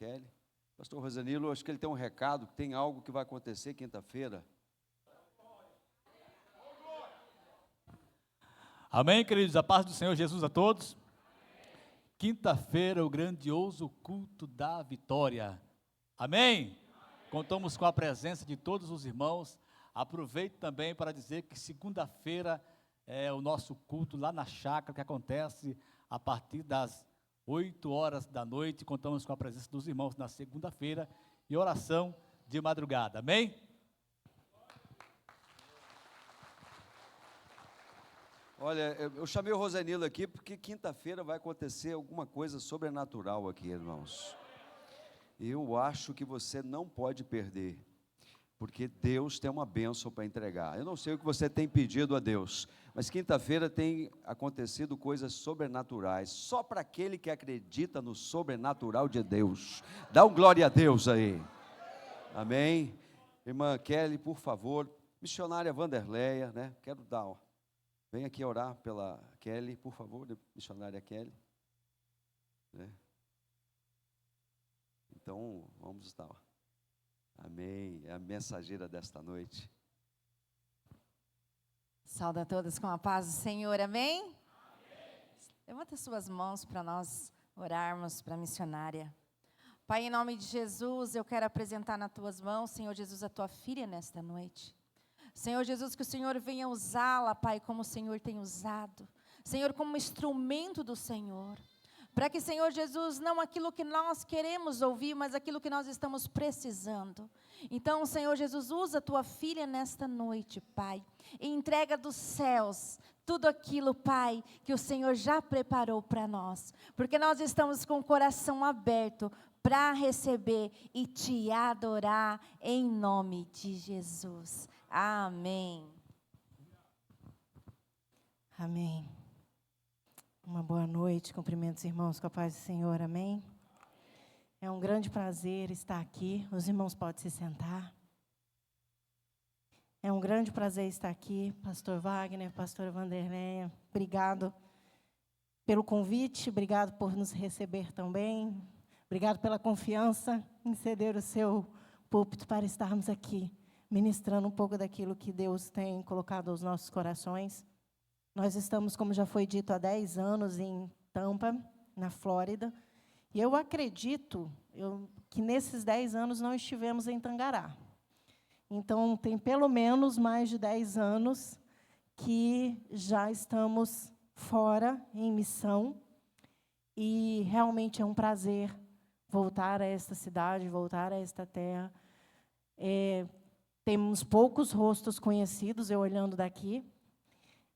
Kelly. Pastor Rosanilo, acho que ele tem um recado, que tem algo que vai acontecer quinta-feira. Amém, queridos? A paz do Senhor Jesus a todos. Quinta-feira, o grandioso culto da vitória. Amém? Contamos com a presença de todos os irmãos. Aproveito também para dizer que segunda-feira é o nosso culto lá na chácara, que acontece a partir das 8 horas da noite. Contamos com a presença dos irmãos na segunda-feira e oração de madrugada. Amém? Olha, eu chamei o Rosanilo aqui porque quinta-feira vai acontecer alguma coisa sobrenatural aqui, irmãos. Eu acho que você não pode perder, porque Deus tem uma bênção para entregar. Eu não sei o que você tem pedido a Deus, mas quinta-feira tem acontecido coisas sobrenaturais, só para aquele que acredita no sobrenatural de Deus. Dá um glória a Deus aí. Amém? Irmã Kelly, por favor, missionária Vanderleia, né? Quero dar, vem aqui orar pela Kelly, por favor, missionária Kelly. Né? Então, vamos estar. Amém. É a mensageira desta noite. Sauda a todos com a paz do Senhor, amém? Amém. Levanta suas mãos para nós orarmos para a missionária. Pai, em nome de Jesus, eu quero apresentar nas tuas mãos, Senhor Jesus, a tua filha nesta noite. Senhor Jesus, que o Senhor venha usá-la, Pai, como o Senhor tem usado. Senhor, como instrumento do Senhor. Para que, Senhor Jesus, não aquilo que nós queremos ouvir, mas aquilo que nós estamos precisando. Então, Senhor Jesus, usa a tua filha nesta noite, Pai. E entrega dos céus tudo aquilo, Pai, que o Senhor já preparou para nós. Porque nós estamos com o coração aberto para receber e te adorar em nome de Jesus. Amém. Amém. Uma boa noite, cumprimento os irmãos com a paz do Senhor, amém? É um grande prazer estar aqui, os irmãos podem se sentar. É um grande prazer estar aqui, pastor Wagner, pastora Vanderleia, obrigado pelo convite, obrigado por nos receber também, obrigado pela confiança em ceder o seu púlpito para estarmos aqui, ministrando um pouco daquilo que Deus tem colocado aos nossos corações. Nós estamos, como já foi dito, há 10 anos em Tampa, na Flórida, e eu acredito que nesses 10 anos não estivemos em Tangará. Então, tem pelo menos mais de 10 anos que já estamos fora, em missão, e realmente é um prazer voltar a esta cidade, voltar a esta terra. Temos poucos rostos conhecidos, eu olhando daqui,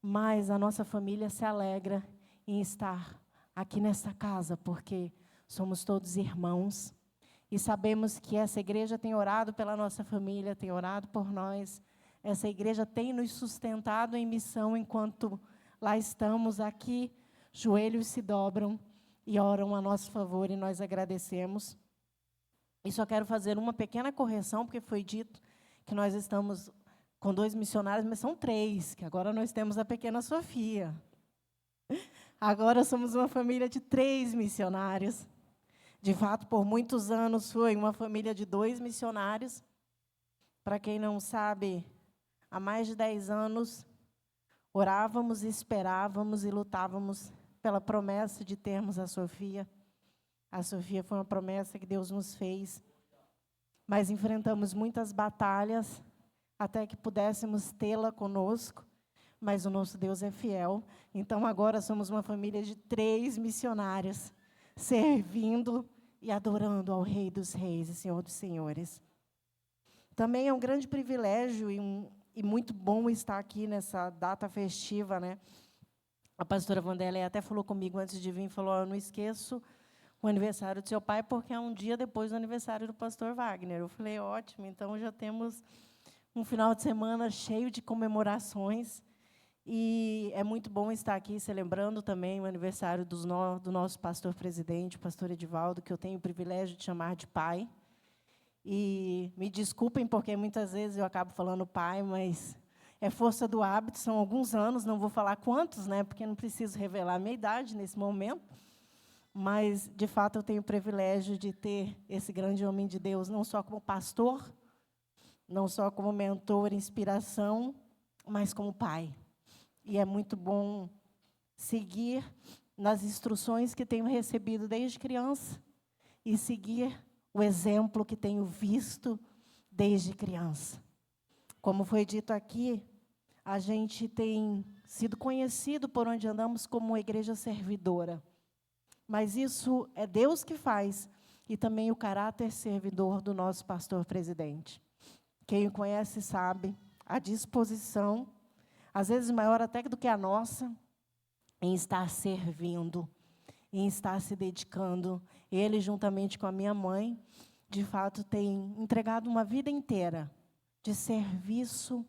mas a nossa família se alegra em estar aqui nesta casa, porque somos todos irmãos, e sabemos que essa igreja tem orado pela nossa família, tem orado por nós, essa igreja tem nos sustentado em missão, enquanto lá estamos aqui, joelhos se dobram e oram a nosso favor, e nós agradecemos. E só quero fazer uma pequena correção, porque foi dito que nós estamos com 2 missionários, mas são 3, que agora nós temos a pequena Sofia. Agora somos uma família de 3 missionários. De fato, por muitos anos foi uma família de 2 missionários. Para quem não sabe, há mais de 10 anos, orávamos, esperávamos e lutávamos pela promessa de termos a Sofia. A Sofia foi uma promessa que Deus nos fez, mas enfrentamos muitas batalhas, até que pudéssemos tê-la conosco, mas o nosso Deus é fiel. Então, agora somos uma família de 3 missionários, servindo e adorando ao Rei dos Reis e Senhor dos Senhores. Também é um grande privilégio e muito bom estar aqui nessa data festiva, né? A pastora Vanderleia até falou comigo antes de vir, falou, eu não esqueço o aniversário do seu pai, porque é um dia depois do aniversário do pastor Wagner. Eu falei, ótimo, então já temos um final de semana cheio de comemorações, e é muito bom estar aqui celebrando também o aniversário do nosso pastor-presidente, o pastor Edivaldo, que eu tenho o privilégio de chamar de pai. E me desculpem, porque muitas vezes eu acabo falando pai, mas é força do hábito, são alguns anos, não vou falar quantos, né, porque não preciso revelar a minha idade nesse momento, mas, de fato, eu tenho o privilégio de ter esse grande homem de Deus, não só como pastor, não só como mentor, inspiração, mas como pai. E é muito bom seguir nas instruções que tenho recebido desde criança e seguir o exemplo que tenho visto desde criança. Como foi dito aqui, a gente tem sido conhecido por onde andamos como uma igreja servidora. Mas isso é Deus que faz, e também o caráter servidor do nosso pastor-presidente. Quem o conhece sabe a disposição, às vezes maior até do que a nossa, em estar servindo, em estar se dedicando. Ele, juntamente com a minha mãe, de fato, tem entregado uma vida inteira de serviço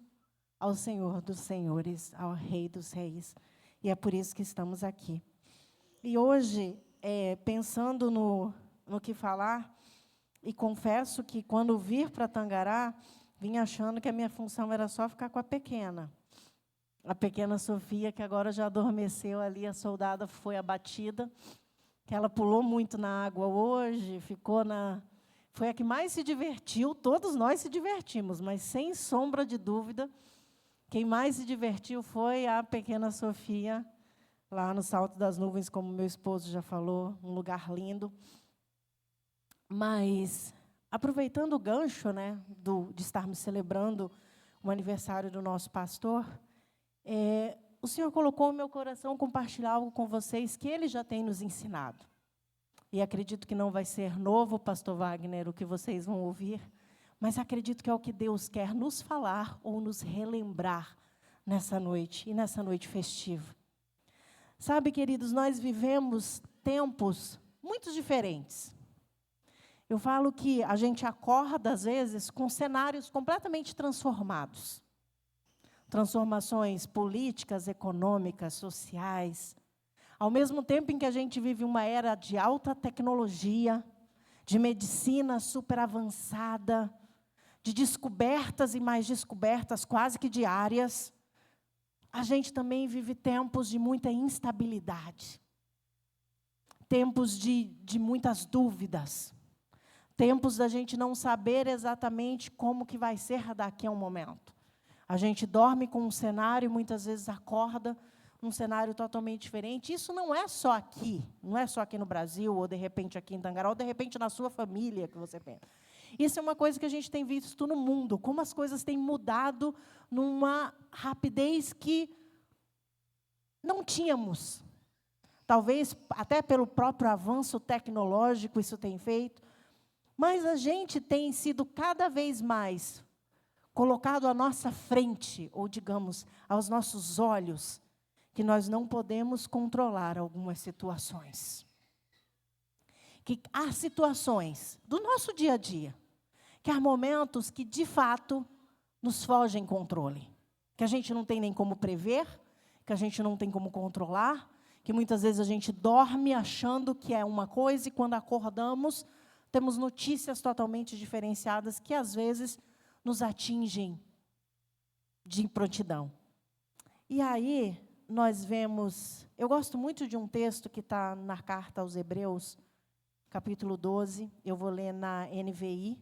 ao Senhor dos Senhores, ao Rei dos Reis. E é por isso que estamos aqui. E hoje, pensando no que falar, e confesso que quando vir para Tangará, vim achando que a minha função era só ficar com a pequena Sofia, que agora já adormeceu ali, a soldada foi abatida, que ela pulou muito na água hoje, foi a que mais se divertiu, todos nós se divertimos, mas sem sombra de dúvida, quem mais se divertiu foi a pequena Sofia, lá no Salto das Nuvens, como meu esposo já falou, um lugar lindo. Mas, aproveitando o gancho, né, de estarmos celebrando o aniversário do nosso pastor, o Senhor colocou no meu coração compartilhar algo com vocês que Ele já tem nos ensinado. E acredito que não vai ser novo, pastor Wagner, o que vocês vão ouvir, mas acredito que é o que Deus quer nos falar ou nos relembrar nessa noite, e nessa noite festiva. Sabe, queridos, nós vivemos tempos muito diferentes. Eu falo que a gente acorda, às vezes, com cenários completamente transformados. Transformações políticas, econômicas, sociais. Ao mesmo tempo em que a gente vive uma era de alta tecnologia, de medicina super avançada, de descobertas e mais descobertas quase que diárias, a gente também vive tempos de muita instabilidade, tempos de muitas dúvidas, tempos da gente não saber exatamente como que vai ser daqui a um momento. A gente dorme com um cenário e muitas vezes acorda num cenário totalmente diferente. Isso não é só aqui no Brasil, ou de repente aqui em Tangará, ou de repente na sua família que você pensa. Isso é uma coisa que a gente tem visto no mundo, como as coisas têm mudado numa rapidez que não tínhamos. Talvez até pelo próprio avanço tecnológico isso tem feito, mas a gente tem sido cada vez mais colocado à nossa frente, ou digamos, aos nossos olhos, que nós não podemos controlar algumas situações. Que há situações do nosso dia a dia, que há momentos que, de fato, nos fogem controle, que a gente não tem nem como prever, que a gente não tem como controlar, que muitas vezes a gente dorme achando que é uma coisa e quando acordamos, temos notícias totalmente diferenciadas que, às vezes, nos atingem de prontidão. E aí, nós vemos... Eu gosto muito de um texto que está na carta aos Hebreus, capítulo 12. Eu vou ler na NVI.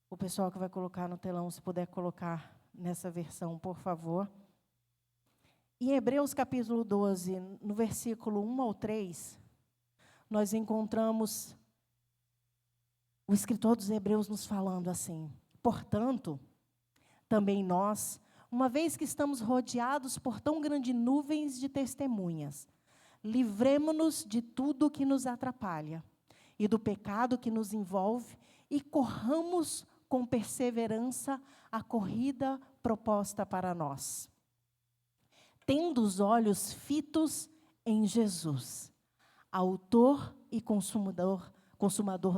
O pessoal que vai colocar no telão, se puder colocar nessa versão, por favor. Em Hebreus, capítulo 12, no versículo 1 ao 3, nós encontramos o escritor dos Hebreus nos falando assim: portanto, também nós, uma vez que estamos rodeados por tão grandes nuvens de testemunhas, livremo-nos de tudo que nos atrapalha e do pecado que nos envolve e corramos com perseverança a corrida proposta para nós. Tendo os olhos fitos em Jesus, autor e consumador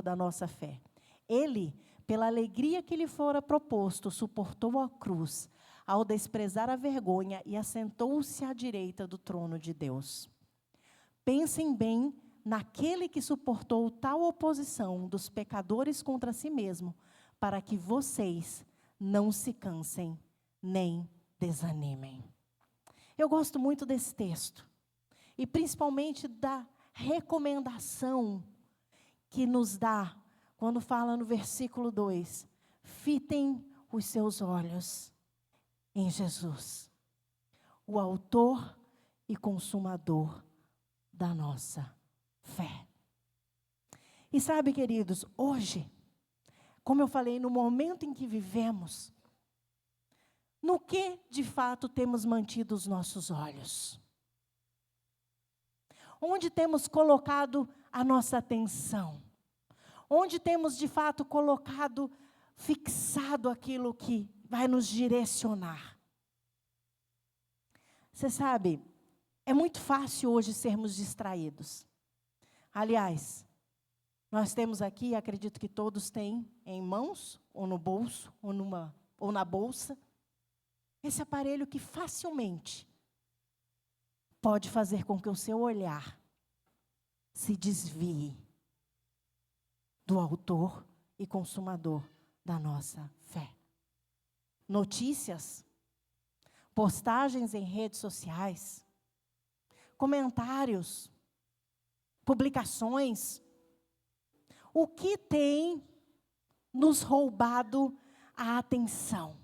da nossa fé. Ele, pela alegria que lhe fora proposto, suportou a cruz, ao desprezar a vergonha, e assentou-se à direita do trono de Deus. Pensem bem naquele que suportou tal oposição dos pecadores contra si mesmo, para que vocês não se cansem nem desanimem. Eu gosto muito desse texto, e principalmente da recomendação que nos dá, quando fala no versículo 2, fitem os seus olhos em Jesus, o autor e consumador da nossa fé. E sabe, queridos, hoje, como eu falei, no momento em que vivemos, no que de fato temos mantido os nossos olhos? Onde temos colocado a nossa atenção? Onde temos de fato colocado, fixado aquilo que vai nos direcionar? Você sabe, é muito fácil hoje sermos distraídos. Aliás, nós temos aqui, acredito que todos têm em mãos, ou no bolso, ou na bolsa, esse aparelho que facilmente pode fazer com que o seu olhar se desvie do autor e consumador da nossa fé. Notícias, postagens em redes sociais, comentários, publicações, o que tem nos roubado a atenção?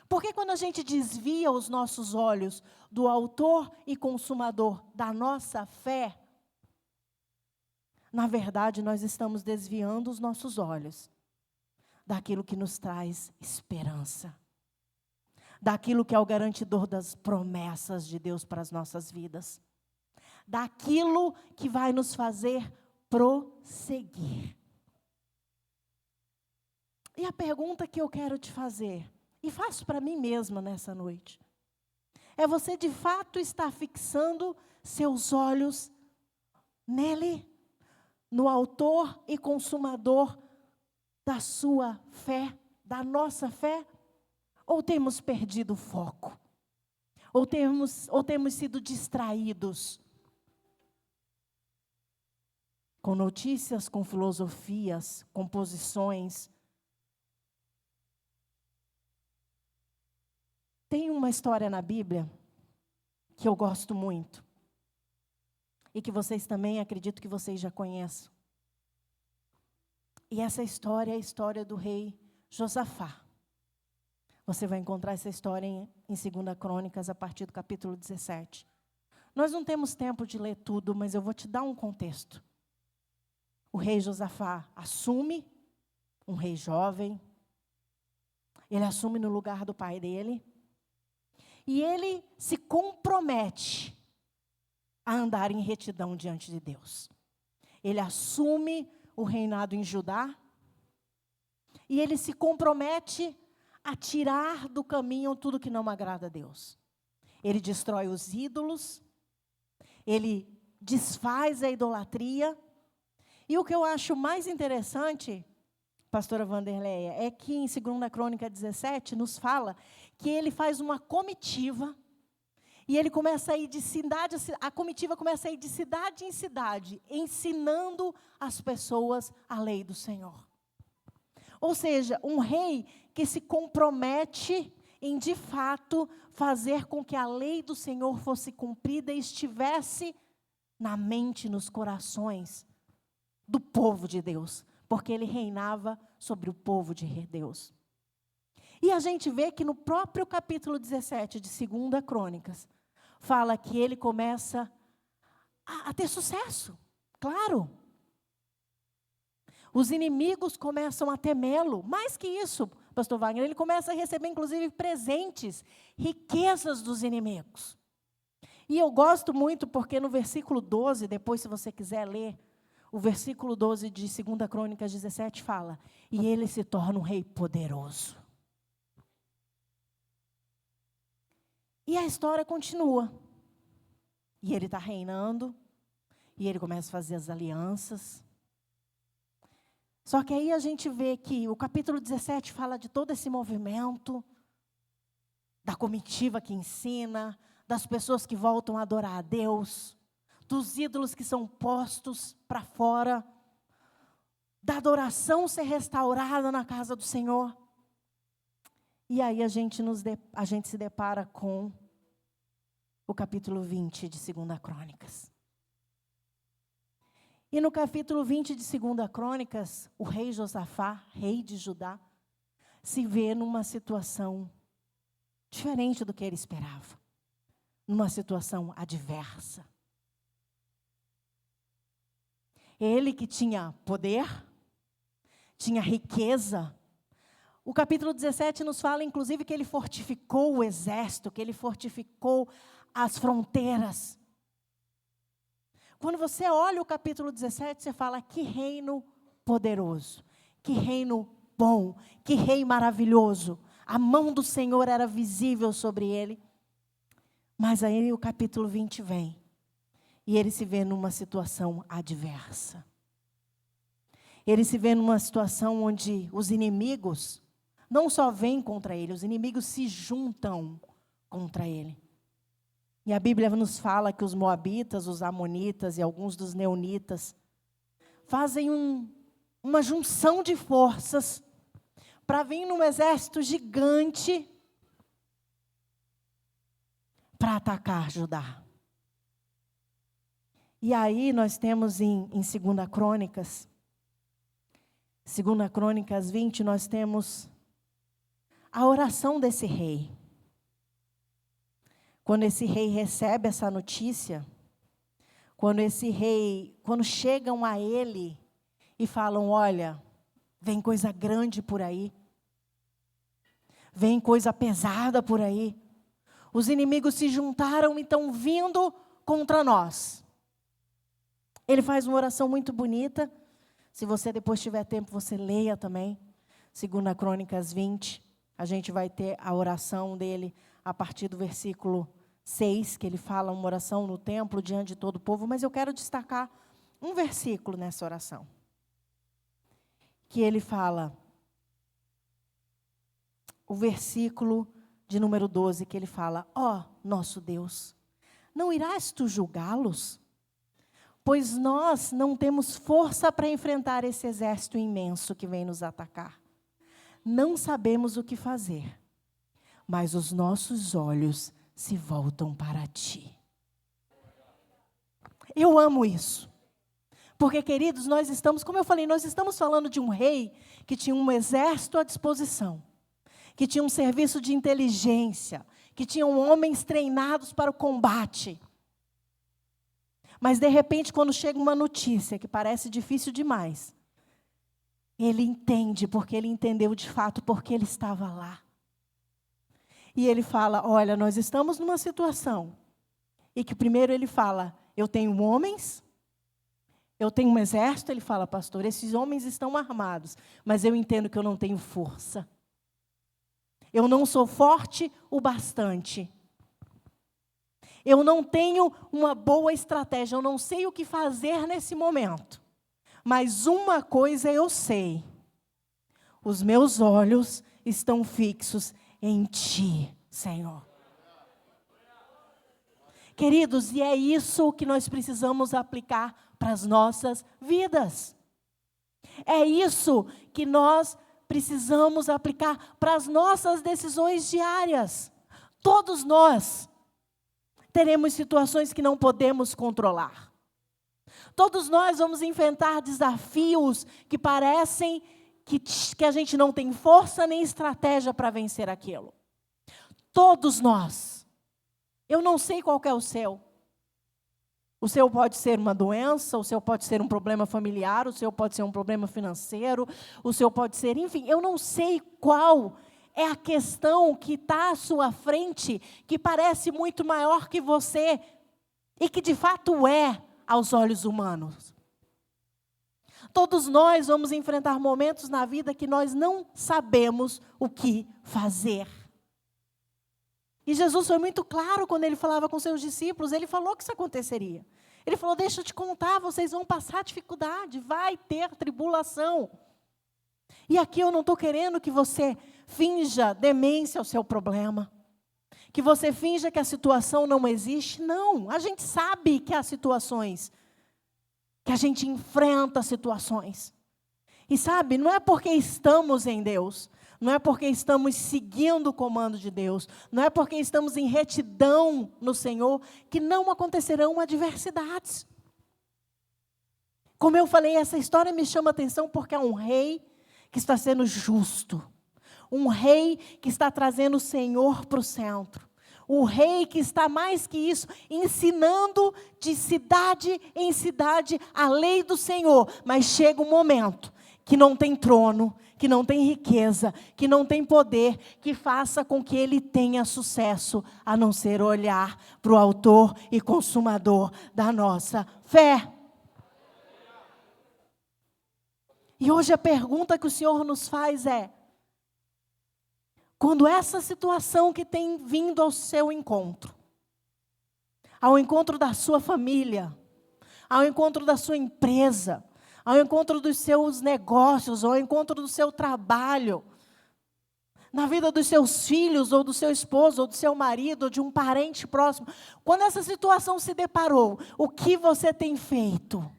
Porque quando a gente desvia os nossos olhos do autor e consumador da nossa fé, na verdade nós estamos desviando os nossos olhos daquilo que nos traz esperança, daquilo que é o garantidor das promessas de Deus para as nossas vidas, daquilo que vai nos fazer prosseguir. E a pergunta que eu quero te fazer, e faço para mim mesma nessa noite, é: você de fato está fixando seus olhos nele, no autor e consumador da sua fé, da nossa fé? Ou temos perdido o foco? Ou temos sido distraídos com notícias, com filosofias, com posições? Tem uma história na Bíblia que eu gosto muito, e que vocês também, acredito que vocês já conheçam. E essa história é a história do rei Josafá. Você vai encontrar essa história em 2 Crônicas, a partir do capítulo 17. Nós não temos tempo de ler tudo, mas eu vou te dar um contexto. O rei Josafá assume, um rei jovem, ele assume no lugar do pai dele, e ele se compromete a andar em retidão diante de Deus. Ele assume o reinado em Judá, e ele se compromete a tirar do caminho tudo que não agrada a Deus. Ele destrói os ídolos, ele desfaz a idolatria, e o que eu acho mais interessante, pastora Vanderleia, é que em 2 Crônica 17 nos fala que ele faz uma comitiva, e ele começa a ir de cidade, a comitiva começa a ir de cidade em cidade, ensinando as pessoas a lei do Senhor. Ou seja, um rei que se compromete em, de fato, fazer com que a lei do Senhor fosse cumprida e estivesse na mente, nos corações do povo de Deus, porque ele reinava sobre o povo de Deus. E a gente vê que no próprio capítulo 17 de 2 Crônicas, fala que ele começa a ter sucesso, claro. Os inimigos começam a temê-lo. Mais que isso, pastor Wagner, ele começa a receber, inclusive, presentes, riquezas dos inimigos. E eu gosto muito porque no versículo 12, depois se você quiser ler, o versículo 12 de 2 Crônicas 17 fala: e ele se torna um rei poderoso. E a história continua. E ele está reinando, e ele começa a fazer as alianças. Só que aí a gente vê que o capítulo 17 fala de todo esse movimento, da comitiva que ensina, das pessoas que voltam a adorar a Deus, dos ídolos que são postos para fora, da adoração ser restaurada na casa do Senhor. E aí a gente se depara com o capítulo 20 de 2 Crônicas. E no capítulo 20 de 2 Crônicas, o rei Josafá, rei de Judá, se vê numa situação diferente do que ele esperava. Numa situação adversa. Ele que tinha poder, tinha riqueza. O capítulo 17 nos fala, inclusive, que ele fortificou o exército, que ele fortificou as fronteiras. Quando você olha o capítulo 17, você fala, que reino poderoso, que reino bom, que rei maravilhoso. A mão do Senhor era visível sobre ele. Mas aí o capítulo 20 vem, e ele se vê numa situação adversa. Ele se vê numa situação onde os inimigos não só vêm contra ele, os inimigos se juntam contra ele. E a Bíblia nos fala que os moabitas, os amonitas e alguns dos neonitas fazem uma junção de forças para vir num exército gigante para atacar Judá. E aí nós temos em 2 Crônicas, 2 Crônicas 20, nós temos a oração desse rei. Quando esse rei recebe essa notícia, quando chegam a ele e falam, olha, vem coisa grande por aí, vem coisa pesada por aí, os inimigos se juntaram e estão vindo contra nós. Ele faz uma oração muito bonita, se você depois tiver tempo, você leia também, 2 Crônicas 20, a gente vai ter a oração dele a partir do versículo 6, que ele fala uma oração no templo diante de todo o povo, mas eu quero destacar um versículo nessa oração. Que ele fala, o versículo de número 12, que ele fala, ó nosso Deus, não irás tu julgá-los? Pois nós não temos força para enfrentar esse exército imenso que vem nos atacar. Não sabemos o que fazer, mas os nossos olhos se voltam para ti. Eu amo isso. Porque, queridos, nós estamos, como eu falei, nós estamos falando de um rei que tinha um exército à disposição, que tinha um serviço de inteligência, que tinham homens treinados para o combate. Mas, de repente, quando chega uma notícia que parece difícil demais, ele entende, porque ele entendeu de fato, porque ele estava lá. E ele fala, olha, nós estamos numa situação, e que primeiro ele fala, eu tenho homens, eu tenho um exército, ele fala, pastor, esses homens estão armados, mas eu entendo que eu não tenho força. Eu não sou forte o bastante. Eu não tenho uma boa estratégia, eu não sei o que fazer nesse momento. Mas uma coisa eu sei, os meus olhos estão fixos em ti, Senhor. Queridos, e é isso que nós precisamos aplicar para as nossas vidas. É isso que nós precisamos aplicar para as nossas decisões diárias. Todos nós teremos situações que não podemos controlar. Todos nós vamos enfrentar desafios que parecem que a gente não tem força nem estratégia para vencer aquilo. Todos nós. Eu não sei qual que é o seu. O seu pode ser uma doença, o seu pode ser um problema familiar, o seu pode ser um problema financeiro, o seu pode ser, enfim, eu não sei qual é a questão que está à sua frente, que parece muito maior que você, e que de fato é aos olhos humanos. Todos nós vamos enfrentar momentos na vida que nós não sabemos o que fazer. E Jesus foi muito claro quando ele falava com seus discípulos, ele falou que isso aconteceria. Ele falou, deixa eu te contar, vocês vão passar dificuldade, vai ter tribulação. E aqui eu não estou querendo que você finja demência ao seu problema, que você finja que a situação não existe. Não, a gente sabe que há situações, que a gente enfrenta situações. E sabe, não é porque estamos em Deus, não é porque estamos seguindo o comando de Deus, não é porque estamos em retidão no Senhor, que não acontecerão adversidades. Como eu falei, essa história me chama a atenção porque é um rei que está sendo justo. Um rei que está trazendo o Senhor para o centro. O rei que está mais que isso, ensinando de cidade em cidade a lei do Senhor. Mas chega um momento que não tem trono, que não tem riqueza, que não tem poder, que faça com que ele tenha sucesso, a não ser olhar para o autor e consumador da nossa fé. E hoje a pergunta que o Senhor nos faz é: quando essa situação que tem vindo ao seu encontro, ao encontro da sua família, ao encontro da sua empresa, ao encontro dos seus negócios, ao encontro do seu trabalho, na vida dos seus filhos, ou do seu esposo, ou do seu marido, ou de um parente próximo, quando essa situação se deparou, o que você tem feito?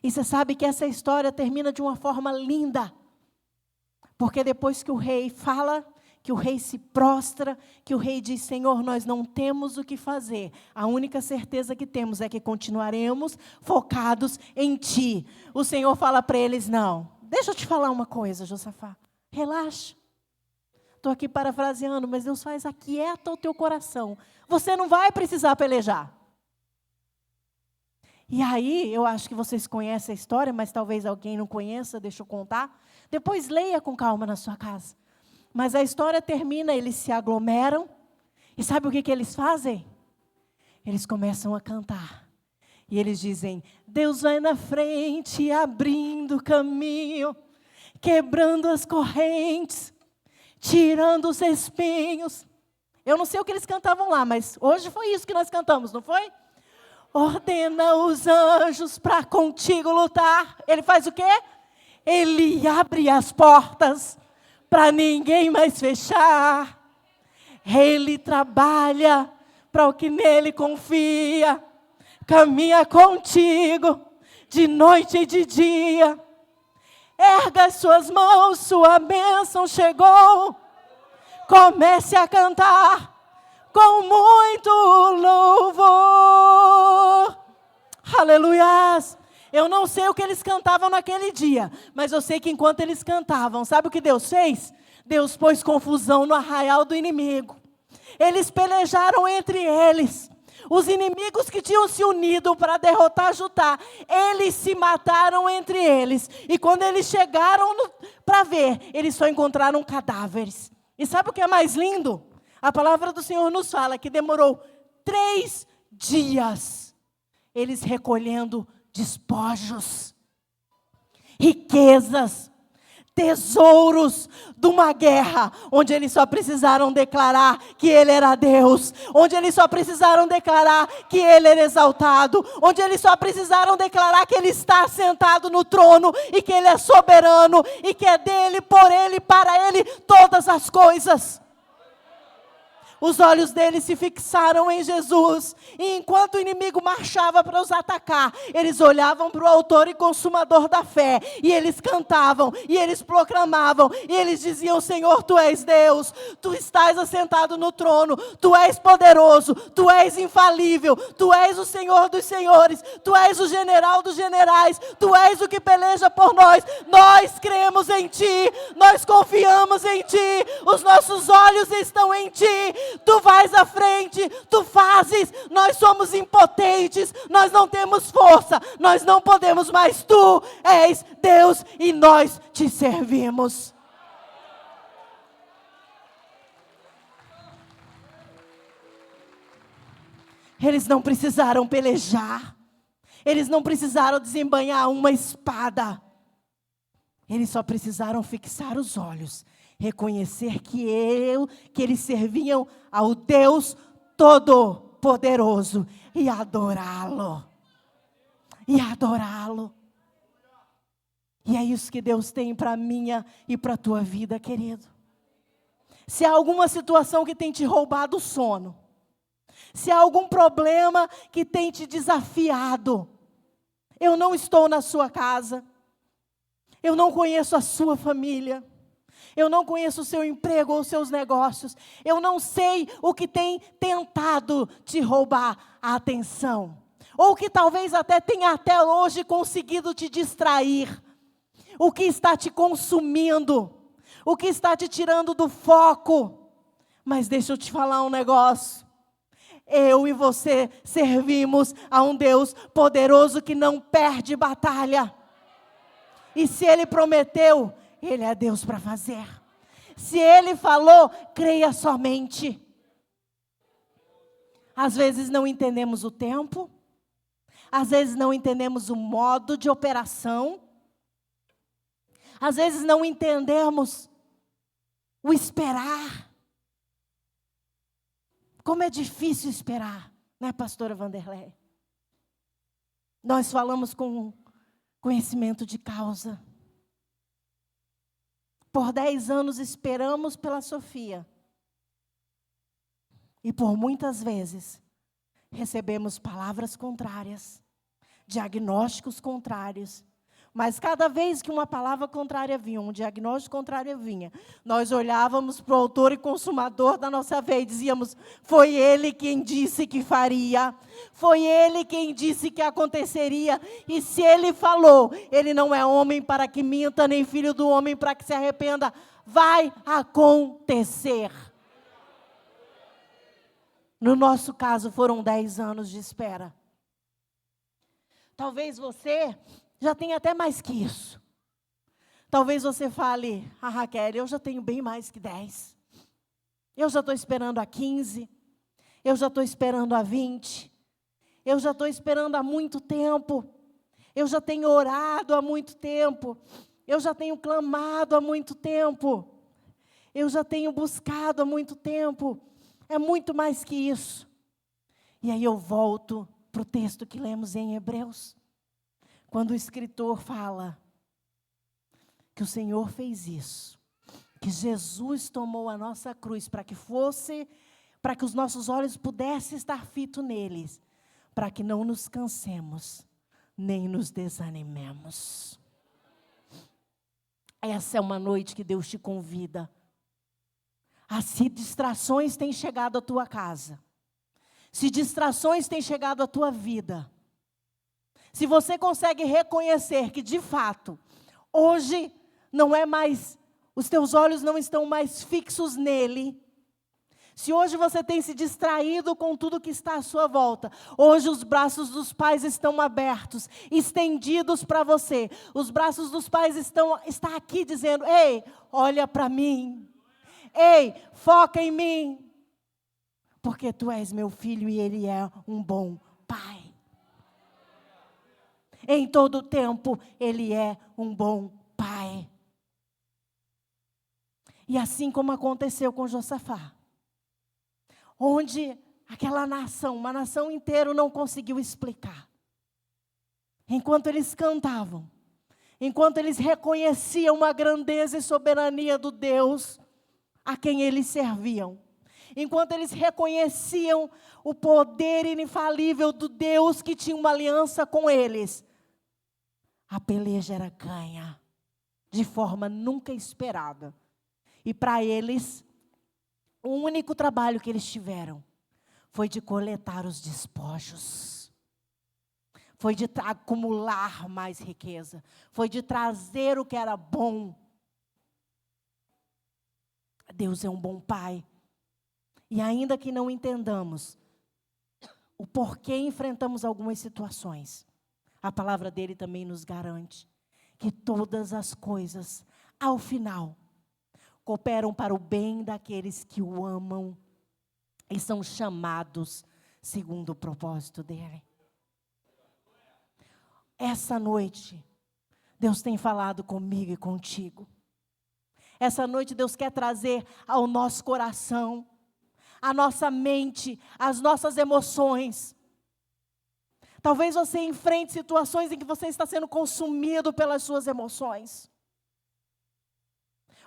E você sabe que essa história termina de uma forma linda, porque depois que o rei fala, que o rei se prostra, que o rei diz: Senhor, nós não temos o que fazer, a única certeza que temos é que continuaremos focados em Ti. O Senhor fala para eles: não, deixa eu te falar uma coisa, Josafá, relaxa. Estou aqui parafraseando, mas Deus faz: aquieta o teu coração, você não vai precisar pelejar. E aí, eu acho que vocês conhecem a história, mas talvez alguém não conheça, deixa eu contar. Depois leia com calma na sua casa. Mas a história termina, eles se aglomeram. E sabe o que eles fazem? Eles começam a cantar. E eles dizem: Deus vai na frente, abrindo caminho, quebrando as correntes, tirando os espinhos. Eu não sei o que eles cantavam lá, mas hoje foi isso que nós cantamos, não foi? Ordena os anjos para contigo lutar. Ele faz o quê? Ele abre as portas para ninguém mais fechar. Ele trabalha para o que nele confia. Caminha contigo de noite e de dia. Erga as suas mãos, sua bênção chegou. Comece a cantar com muito louvor. Aleluias. Eu não sei o que eles cantavam naquele dia, mas eu sei que enquanto eles cantavam, sabe o que Deus fez? Deus pôs confusão no arraial do inimigo. Eles pelejaram entre eles. Os inimigos que tinham se unido para derrotar Judá, eles se mataram entre eles. E quando eles chegaram para ver, eles só encontraram cadáveres. E sabe o que é mais lindo? A palavra do Senhor nos fala que demorou 3 dias, eles recolhendo despojos, riquezas, tesouros de uma guerra, onde eles só precisaram declarar que Ele era Deus, onde eles só precisaram declarar que Ele era exaltado, onde eles só precisaram declarar que Ele está sentado no trono, e que Ele é soberano, e que é dele, por Ele, para Ele, todas as coisas. Os olhos deles se fixaram em Jesus. E enquanto o inimigo marchava para os atacar, eles olhavam para o autor e consumador da fé. E eles cantavam, e eles proclamavam, e eles diziam: Senhor, Tu és Deus, Tu estás assentado no trono, Tu és poderoso, Tu és infalível, Tu és o Senhor dos senhores, Tu és o general dos generais, Tu és o que peleja por nós. Nós cremos em Ti, nós confiamos em Ti, os nossos olhos estão em Ti. Tu vais à frente, Tu fazes, nós somos impotentes, nós não temos força, nós não podemos, mas Tu és Deus e nós Te servimos. Eles não precisaram pelejar, eles não precisaram desembainhar uma espada, eles só precisaram fixar os olhos, reconhecer que eles serviam ao Deus Todo-Poderoso e adorá-lo. E adorá-lo. E é isso que Deus tem para a minha e para a tua vida, querido. Se há alguma situação que tem te roubado o sono, se há algum problema que tem te desafiado, eu não estou na sua casa, eu não conheço a sua família, Eu não conheço o seu emprego ou os seus negócios. Eu não sei o que tem tentado te roubar a atenção. Ou que talvez até tenha até hoje conseguido te distrair. O que está te consumindo. O que está te tirando do foco. Mas deixa eu te falar um negócio. Eu e você servimos a um Deus poderoso que não perde batalha. E se Ele prometeu, Ele é Deus para fazer. Se Ele falou, creia somente. Às vezes não entendemos o tempo. Às vezes não entendemos o modo de operação. Às vezes não entendemos o esperar. Como é difícil esperar, né, pastora Vanderlei? Nós falamos com conhecimento de causa. Por 10 anos esperamos pela Sofia. E por muitas vezes recebemos palavras contrárias, diagnósticos contrários. Mas cada vez que uma palavra contrária vinha, um diagnóstico contrário vinha, nós olhávamos para o autor e consumador da nossa fé e dizíamos, foi Ele quem disse que faria, foi Ele quem disse que aconteceria, e se Ele falou, Ele não é homem para que minta, nem filho do homem para que se arrependa, vai acontecer. No nosso caso, foram 10 anos de espera. Talvez você já tenha até mais que isso. Talvez você fale, Raquel, eu já tenho bem mais que 10. Eu já estou esperando há 15. Eu já estou esperando há 20. Eu já estou esperando há muito tempo. Eu já tenho orado há muito tempo. Eu já tenho clamado há muito tempo. Eu já tenho buscado há muito tempo. É muito mais que isso. E aí eu volto para o texto que lemos em Hebreus. Quando o escritor fala que o Senhor fez isso, que Jesus tomou a nossa cruz para que os nossos olhos pudessem estar fitos neles, para que não nos cansemos, nem nos desanimemos. Essa é uma noite que Deus te convida. Se distrações têm chegado à tua casa, se distrações têm chegado à tua vida, se você consegue reconhecer que, de fato, hoje não é mais, os teus olhos não estão mais fixos nele. Se hoje você tem se distraído com tudo que está à sua volta, hoje os braços dos pais estão abertos, estendidos para você. Os braços dos pais estão aqui dizendo, ei, olha para mim. Ei, foca em mim. Porque tu és meu filho e ele é um bom pai. Em todo tempo, Ele é um bom pai. E assim como aconteceu com Josafá, onde aquela nação, uma nação inteira não conseguiu explicar. Enquanto eles cantavam, enquanto eles reconheciam a grandeza e soberania do Deus a quem eles serviam, enquanto eles reconheciam o poder inefalível do Deus que tinha uma aliança com eles, a peleja era ganha, de forma nunca esperada. E para eles, o único trabalho que eles tiveram foi de coletar os despojos. Foi de acumular mais riqueza. Foi de trazer o que era bom. Deus é um bom pai. E ainda que não entendamos o porquê enfrentamos algumas situações, a palavra dele também nos garante que todas as coisas, ao final, cooperam para o bem daqueles que o amam e são chamados segundo o propósito dele. Essa noite, Deus tem falado comigo e contigo. Essa noite Deus quer trazer ao nosso coração, à nossa mente, às nossas emoções. Talvez você enfrente situações em que você está sendo consumido pelas suas emoções.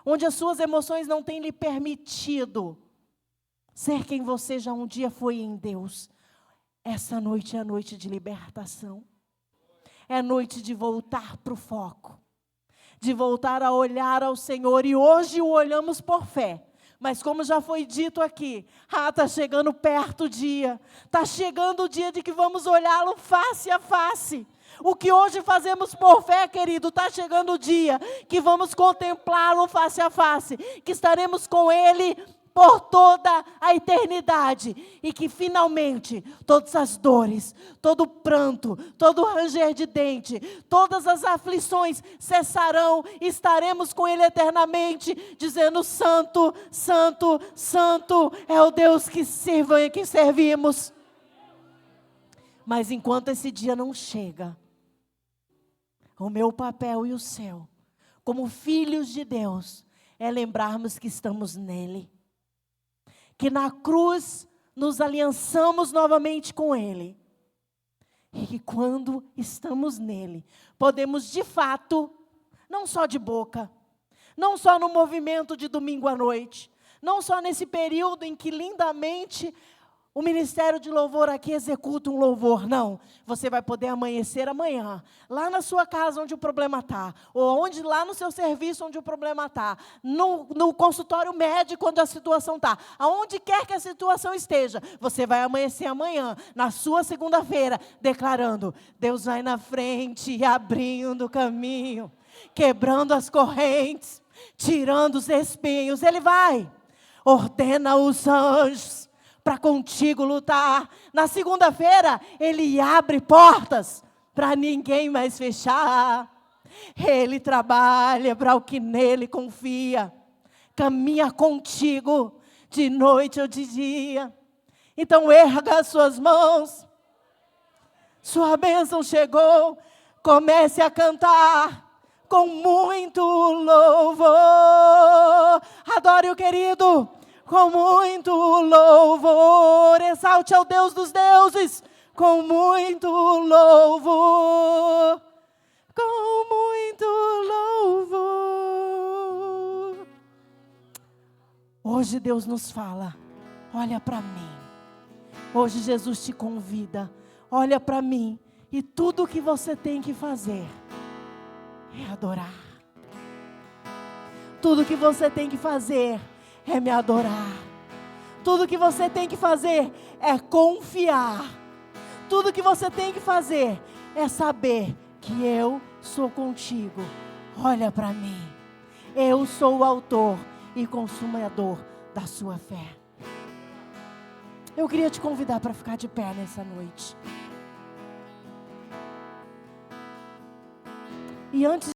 Onde as suas emoções não têm lhe permitido ser quem você já um dia foi em Deus. Essa noite é a noite de libertação. É a noite de voltar para o foco. de voltar a olhar ao Senhor, e hoje o olhamos por fé. Mas como já foi dito aqui, está chegando perto o dia, está chegando o dia de que vamos olhá-lo face a face. O que hoje fazemos por fé, querido, está chegando o dia que vamos contemplá-lo face a face, que estaremos com Ele por toda a eternidade, e que finalmente todas as dores, todo o pranto, todo o ranger de dente, todas as aflições cessarão, e estaremos com Ele eternamente, dizendo: Santo, Santo, Santo é o Deus que servimos. Mas enquanto esse dia não chega, o meu papel e o seu, como filhos de Deus, é lembrarmos que estamos nele, que na cruz nos aliançamos novamente com Ele, e que quando estamos nele, podemos de fato, não só de boca, não só no movimento de domingo à noite, não só nesse período em que lindamente o Ministério de Louvor aqui executa um louvor, não. Você vai poder amanhecer amanhã, lá na sua casa onde o problema está, ou lá no seu serviço onde o problema está, no consultório médico onde a situação está, aonde quer que a situação esteja, você vai amanhecer amanhã, na sua segunda-feira, declarando: Deus vai na frente, abrindo o caminho, quebrando as correntes, tirando os espinhos. Ele vai, ordena os anjos para contigo lutar. Na segunda-feira, Ele abre portas para ninguém mais fechar. Ele trabalha para o que nele confia. Caminha contigo de noite ou de dia. Então erga as suas mãos. Sua bênção chegou. Comece a cantar com muito louvor. Adore o querido com muito louvor, exalte ao Deus dos deuses, com muito louvor, com muito louvor. Hoje Deus nos fala: olha para mim. Hoje Jesus te convida: olha para mim, e tudo o que você tem que fazer é adorar. Tudo o que você tem que fazer é me adorar. Tudo que você tem que fazer é confiar. Tudo que você tem que fazer é saber que eu sou contigo. Olha para mim. Eu sou o autor e consumador da sua fé. Eu queria te convidar para ficar de pé nessa noite. E antes